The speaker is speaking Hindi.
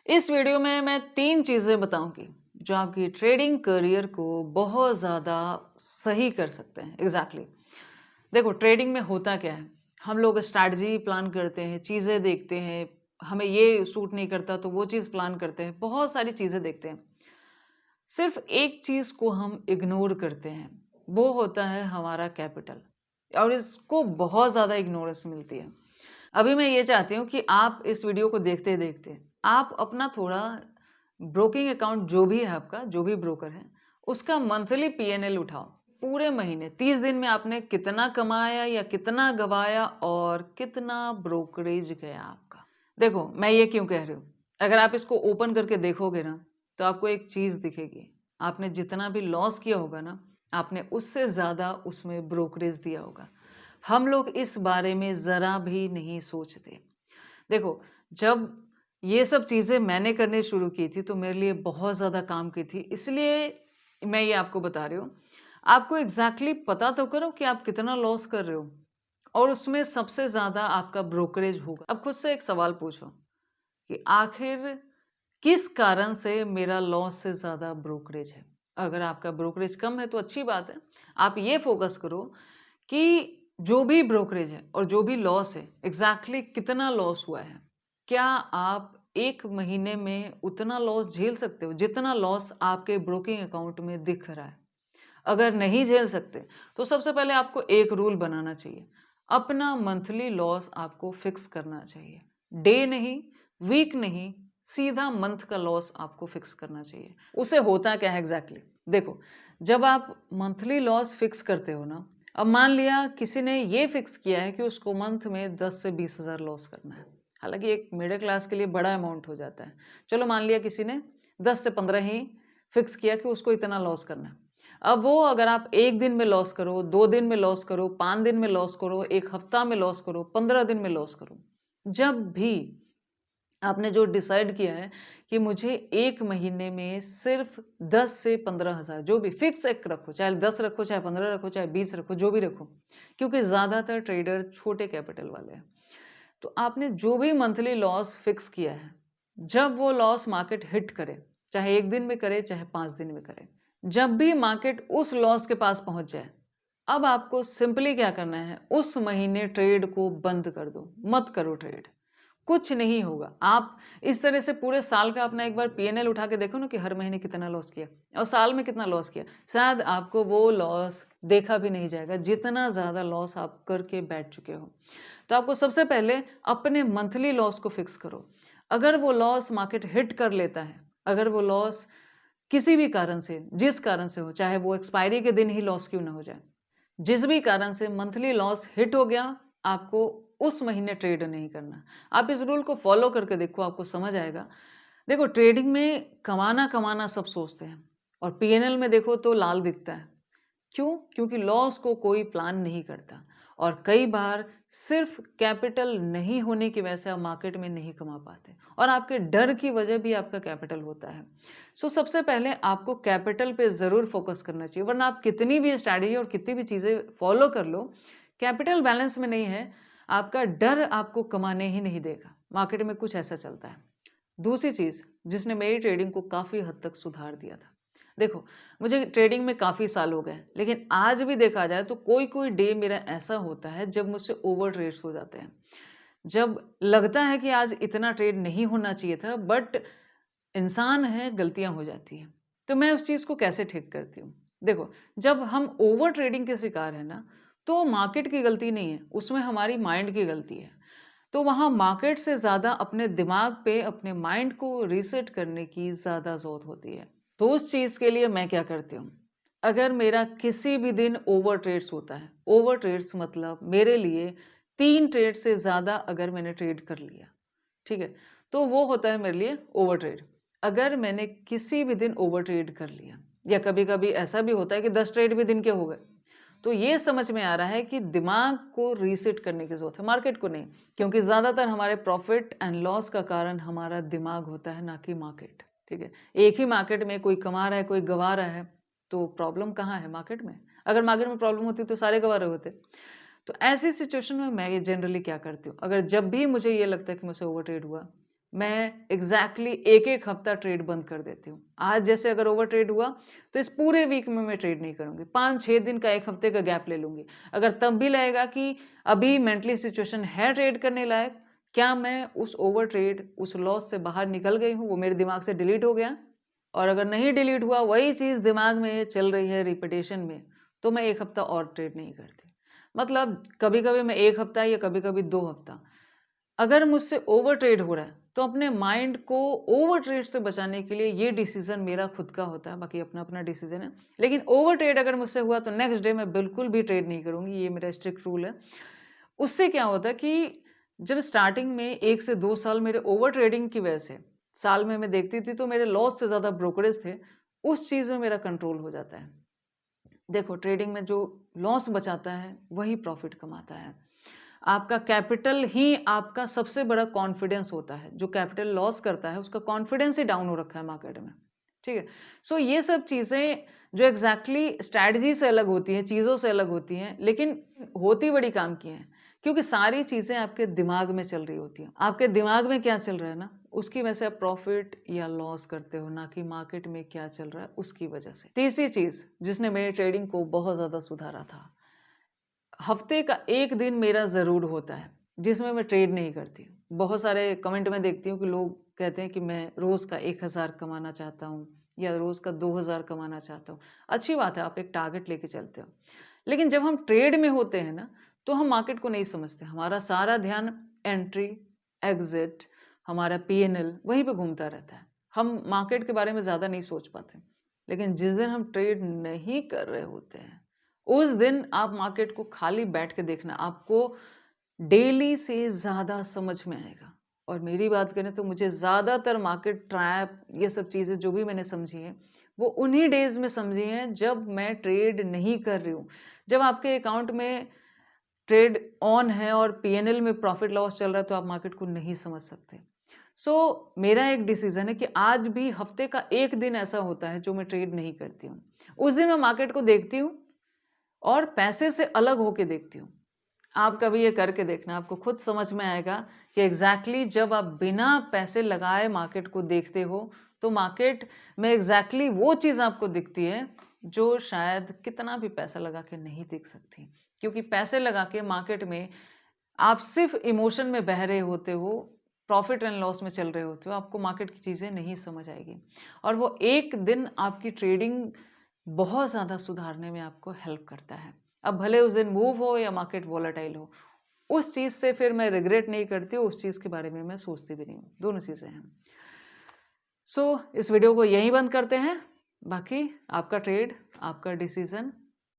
इस वीडियो में मैं 3 चीज़ें बताऊँगी, जो आपकी ट्रेडिंग करियर को बहुत ज़्यादा सही कर सकते हैं। एग्ज़ैक्टली। देखो, ट्रेडिंग में होता क्या है, हम लोग स्ट्रैटेजी प्लान करते हैं, चीज़ें देखते हैं, हमें ये सूट नहीं करता तो वो चीज़ प्लान करते हैं, बहुत सारी चीज़ें देखते हैं। सिर्फ़ एक चीज़ को हम इग्नोर करते हैं, वो होता है हमारा कैपिटल और इसको बहुत ज़्यादा इग्नोरेंस मिलती है। अभी मैं ये चाहती हूँ कि आप इस वीडियो को देखते-देखते आप अपना थोड़ा ब्रोकिंग अकाउंट जो भी है आपका, जो भी ब्रोकर है, उसका मंथली पीएनएल उठाओ। पूरे महीने 30 दिन में आपने कितना कमाया या कितना गँवाया और कितना ब्रोकरेज गया आपका। देखो, मैं ये क्यों कह रही हूँ, अगर आप इसको ओपन करके देखोगे ना, तो आपको एक चीज़ दिखेगी। आपने जितना भी लॉस किया होगा ना, आपने उससे ज़्यादा उसमें ब्रोकरेज दिया होगा। हम लोग इस बारे में ज़रा भी नहीं सोचते। देखो, जब ये सब चीज़ें मैंने करनी शुरू की थी, तो मेरे लिए बहुत ज़्यादा काम की थी, इसलिए मैं ये आपको बता रही हूँ। आपको एग्ज़ैक्टली पता तो करो कि आप कितना लॉस कर रहे हो और उसमें सबसे ज़्यादा आपका ब्रोकरेज होगा। अब खुद से एक सवाल पूछो कि आखिर किस कारण से मेरा लॉस से ज़्यादा ब्रोकरेज है? अगर आपका ब्रोकरेज कम है, तो अच्छी बात है। आप ये फ़ोकस करो कि जो भी ब्रोकरेज है और जो भी लॉस है, एग्ज़ैक्टली कितना लॉस हुआ है? क्या आप 1 महीने में उतना लॉस झेल सकते हो, जितना लॉस आपके ब्रोकिंग अकाउंट में दिख रहा है? अगर नहीं झेल सकते, तो सबसे पहले आपको एक रूल बनाना चाहिए। अपना मंथली लॉस आपको फिक्स करना चाहिए। डे नहीं, वीक नहीं, सीधा मंथ का लॉस आपको फिक्स करना चाहिए। उससे होता क्या है एग्ज़ैक्टली? देखो, जब आप मंथली लॉस फिक्स करते हो ना, अब मान लिया किसी ने ये फिक्स किया है कि उसको मंथ में 10 से 20 हज़ार लॉस करना है। हालाँकि एक मिडल क्लास के लिए बड़ा अमाउंट हो जाता है। चलो मान लिया किसी ने 10 से 15 ही फिक्स किया कि उसको इतना लॉस करना है। अब वो अगर आप 1 दिन में लॉस करो, 2 दिन में लॉस करो, 5 दिन में लॉस करो, 1 हफ्ता में लॉस करो, 15 दिन में लॉस करो। जब भी आपने जो डिसाइड किया है कि मुझे 1 महीने में सिर्फ़ 10 से 15 हज़ार जो भी फिक्स एक रखो, चाहे 10 रखो, चाहे 15 रखो, चाहे 20 रखो, जो भी रखो। क्योंकि ज़्यादातर ट्रेडर छोटे कैपिटल वाले हैं। तो आपने जो भी मंथली लॉस फिक्स किया है, जब वो लॉस मार्केट हिट करे, चाहे 1 दिन में करे, चाहे 5 दिन में करे, जब भी मार्केट उस लॉस के पास पहुँच जाए, अब आपको सिंपली क्या करना है, उस महीने ट्रेड को बंद कर दो, मत करो ट्रेड। कुछ नहीं होगा। आप इस तरह से पूरे साल का अपना एक बार पीएनएल उठा के देखो ना कि हर महीने कितना लॉस किया और साल में कितना लॉस किया। शायद आपको वो लॉस देखा भी नहीं जाएगा, जितना ज़्यादा लॉस आप करके बैठ चुके हो। तो आपको सबसे पहले अपने मंथली लॉस को फिक्स करो। अगर वो लॉस मार्केट हिट कर लेता है, अगर वो लॉस किसी भी कारण से, जिस कारण से हो, चाहे वो एक्सपायरी के दिन ही लॉस क्यों ना हो जाए, जिस भी कारण से मंथली लॉस हिट हो गया, आपको उस महीने ट्रेड नहीं करना। आप इस रूल को फॉलो करके देखो, आपको समझ आएगा। देखो, ट्रेडिंग में कमाना-कमाना सब सोचते हैं और पीएनएल में देखो तो लाल दिखता है। क्यों? क्योंकि लॉस को कोई प्लान नहीं करता और कई बार सिर्फ कैपिटल नहीं होने की वजह से आप मार्केट में नहीं कमा पाते और आपके डर की वजह भी आपका कैपिटल होता है। सो सबसे पहले आपको कैपिटल पे ज़रूर फोकस करना चाहिए, वरना आप कितनी भी स्ट्रैटेजी और कितनी भी चीज़ें फॉलो कर लो, कैपिटल बैलेंस में नहीं है, आपका डर आपको कमाने ही नहीं देगा। मार्केट में कुछ ऐसा चलता है। दूसरी चीज़ जिसने मेरी ट्रेडिंग को काफ़ी हद तक सुधार दिया था। देखो, मुझे ट्रेडिंग में काफ़ी साल हो गए, लेकिन आज भी देखा जाए तो कोई-कोई डे मेरा ऐसा होता है जब मुझसे ओवर ट्रेड्स हो जाते हैं। जब लगता है कि आज इतना ट्रेड नहीं होना चाहिए था, बट इंसान है, गलतियाँ हो जाती हैं। तो मैं उस चीज़ को कैसे ठीक करती हूँ? देखो, जब हम ओवर ट्रेडिंग के शिकार हैं ना, तो मार्केट की गलती नहीं है, उसमें हमारी माइंड की गलती है। तो वहाँ मार्केट से ज़्यादा अपने दिमाग पे, अपने माइंड को रीसेट करने की ज़्यादा ज़रूरत होती है। तो उस चीज़ के लिए मैं क्या करती हूँ, अगर मेरा किसी भी दिन ओवर ट्रेड्स होता है, ओवर ट्रेड्स मतलब मेरे लिए 3 ट्रेड से ज़्यादा अगर मैंने ट्रेड कर लिया, ठीक है? तो वो होता है मेरे लिए ओवर ट्रेड। अगर मैंने किसी भी दिन ओवर ट्रेड कर लिया या कभी-कभी ऐसा भी होता है कि 10 ट्रेड भी दिन के हो गए, तो ये समझ में आ रहा है कि दिमाग को रीसेट करने की ज़रूरत है, मार्केट को नहीं। क्योंकि ज़्यादातर हमारे प्रॉफ़िट एंड लॉस का कारण हमारा दिमाग होता है, ना कि मार्केट, ठीक है? एक ही मार्केट में कोई कमा रहा है, कोई गँवा रहा है, तो प्रॉब्लम कहाँ है? मार्केट में। अगर मार्केट में प्रॉब्लम होती तो सारे गँवा रहे होते। तो ऐसी सिचुएशन में मैं ये जनरली क्या करती हूँ, अगर जब भी मुझे ये लगता है कि मुझसे ओवर ट्रेड हुआ, मैं एग्जैक्टली एक एक हफ्ता ट्रेड बंद कर देती हूँ। आज जैसे अगर ओवर ट्रेड हुआ तो इस पूरे वीक में मैं ट्रेड नहीं करूँगी, 5-6 दिन का, एक हफ्ते का गैप ले लूँगी। अगर तब भी लगेगा कि अभी मेंटली सिचुएशन है ट्रेड करने लायक, क्या मैं उस ओवर ट्रेड, उस लॉस से बाहर निकल गई हूँ, वो मेरे दिमाग से डिलीट हो गया? और अगर नहीं डिलीट हुआ, वही चीज़ दिमाग में चल रही है रिपीटेशन में, तो मैं 1 हफ्ता और ट्रेड नहीं करती। मतलब कभी-कभी मैं 1 हफ्ता या कभी-कभी 2 हफ्ता। अगर मुझसे ओवर ट्रेड हो रहा है, तो अपने माइंड को ओवर ट्रेड से बचाने के लिए ये डिसीज़न मेरा खुद का होता है, बाकी अपना-अपना डिसीज़न है। लेकिन ओवर ट्रेड अगर मुझसे हुआ तो नेक्स्ट डे मैं बिल्कुल भी ट्रेड नहीं करूँगी, ये मेरा स्ट्रिक्ट रूल है। उससे क्या होता है कि जब स्टार्टिंग में 1 से 2 साल मेरे ओवर ट्रेडिंग की वजह से, साल में मैं देखती थी तो मेरे लॉस से ज़्यादा ब्रोकरेज थे, उस चीज़ में मेरा कंट्रोल हो जाता है। देखो ट्रेडिंग में जो लॉस बचाता है, वही प्रॉफ़िट कमाता है। आपका कैपिटल ही आपका सबसे बड़ा कॉन्फिडेंस होता है। जो कैपिटल लॉस करता है, उसका कॉन्फिडेंस ही डाउन हो रखा है मार्केट में। ठीक है? सो ये सब चीज़ें जो एग्ज़ैक्टली स्ट्रैटेजी से अलग होती हैं, चीज़ों से अलग होती हैं, लेकिन होती बड़ी काम की हैं। क्योंकि सारी चीज़ें आपके दिमाग में चल रही होती हैं। आपके दिमाग में क्या चल रहा है ना, उसकी वजह से आप प्रॉफ़िट या लॉस करते हो, ना कि मार्केट में क्या चल रहा है, उसकी वजह से। तीसरी चीज़, जिसने मेरी ट्रेडिंग को बहुत ज़्यादा सुधारा था, हफ्ते का 1 दिन मेरा ज़रूर होता है, जिसमें मैं ट्रेड नहीं करती। बहुत सारे कमेंट में देखती हूँ कि लोग कहते हैं कि मैं रोज़ का 1000 कमाना चाहता हूँ या रोज़ का 2000 कमाना चाहता हूँ। अच्छी बात है, आप एक टारगेट लेके चलते हो। लेकिन जब हम ट्रेड में होते हैं ना, तो हम मार्केट को नहीं समझते। हमारा सारा ध्यान एंट्री, एग्ज़िट, हमारा पीएनएल वहीं पे घूमता रहता है। हम मार्केट के बारे में ज़्यादा नहीं सोच पाते। लेकिन जिस दिन हम ट्रेड नहीं कर रहे होते हैं, उस दिन आप मार्केट को खाली बैठ के देखना, आपको डेली से ज़्यादा समझ में आएगा। और मेरी बात करें तो मुझे ज़्यादातर मार्केट ट्रैप, ये सब चीज़ें जो भी मैंने समझी हैं, वो उन्हीं डेज़ में समझी हैं जब मैं ट्रेड नहीं कर रही हूँ। जब आपके अकाउंट में ट्रेड ऑन है और पीएनएल में प्रॉफिट लॉस चल रहा है, तो आप मार्केट को नहीं समझ सकते। मेरा एक डिसीजन है कि आज भी हफ्ते का 1 दिन ऐसा होता है जो मैं ट्रेड नहीं करती हूँ। उस दिन मैं मार्केट को देखती हूँ और पैसे से अलग होके देखती हूँ। आप कभी ये करके देखना, आपको खुद समझ में आएगा कि एग्ज़ैक्टली जब आप बिना पैसे लगाए मार्केट को देखते हो, तो मार्केट में एग्ज़ैक्टली वो चीज़ आपको दिखती है, जो शायद कितना भी पैसा लगा के नहीं दिख सकती। क्योंकि पैसे लगा के मार्केट में आप सिर्फ़ इमोशन में बह रहे होते हो, प्रॉफ़िट एंड लॉस में चल रहे होते हो, आपको मार्केट की चीज़ें नहीं समझ आएगी। और वो एक दिन आपकी ट्रेडिंग बहुत ज़्यादा सुधारने में आपको हेल्प करता है। अब भले उस दिन मूव हो या मार्केट वोलेटाइल हो, उस चीज़ से फिर मैं रिग्रेट नहीं करती हूँ, उस चीज़ के बारे में मैं सोचती भी नहीं हूँ। दोनों चीज़ें हैं। इस वीडियो को यहीं बंद करते हैं। बाकी आपका ट्रेड, आपका डिसीज़न,